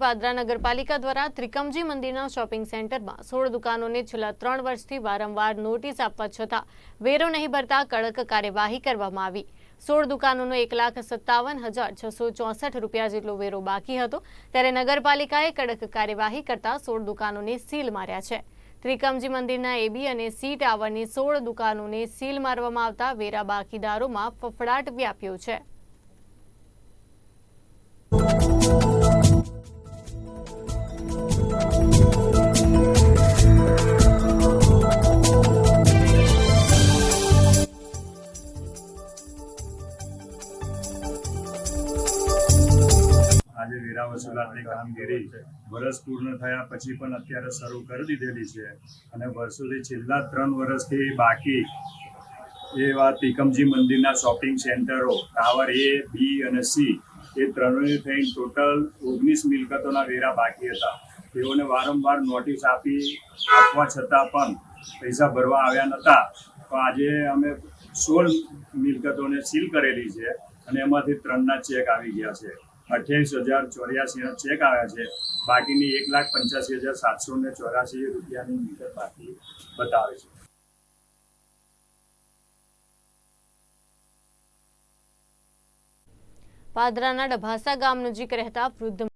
પાદરા નગરપાલિકા દ્વારા ત્રિકમજી મંદિરના શોપિંગ સેન્ટરમાં 16 દુકાનોને છેલ્લા 3 વર્ષથી વારંવાર નોટિસ આપવા છતાં વેરો નહીં ભરતા કડક કાર્યવાહી કરવામાં આવી। 16 દુકાનોનો 1,57,664 રૂપિયા જેટલો વેરો બાકી હતો, ત્યારે નગરપાલિકાએ કડક કાર્યવાહી કરતા 16 દુકાનોને સીલ માર્યા છે। ત્રિકમજી મંદિરના એબી અને સી ટાવરની 16 દુકાનોને સીલ મારવામાં આવતા વેરા બાકીદારોમાં ફફડાટ વ્યાપ્યો છે। આજે વેરા વસૂલાતની કામગીરી વર્ષ પૂર્ણ થયા પછી પણ અત્યારે શરૂ કરી દીધેલી છે અને વર્ષોથી છેલ્લા 3 વર્ષથી બાકી એવા ત્રિકમજી મંદિરના શોપિંગ સેન્ટરો ટાવર એ, બી અને સી એ ત્રણેય થઈને ટોટલ 19 મિલકતોના વેરા બાકી હતા। તેઓને વારંવાર નોટિસ આપવા છતાં પણ પૈસા ભરવા આવ્યા નહોતા। તો આજે અમે 16 મિલકતોને સીલ કરેલી છે અને એમાંથી 3ના ચેક આવી ગયા છે। 28,084 ચેક આવ્યા છે, બાકીની 1,85,784 રૂપિયાની મિલકત બાકી બતાવે છે। પાદરાના ડભાસા ગામ નજીક રહેતા વૃદ્ધ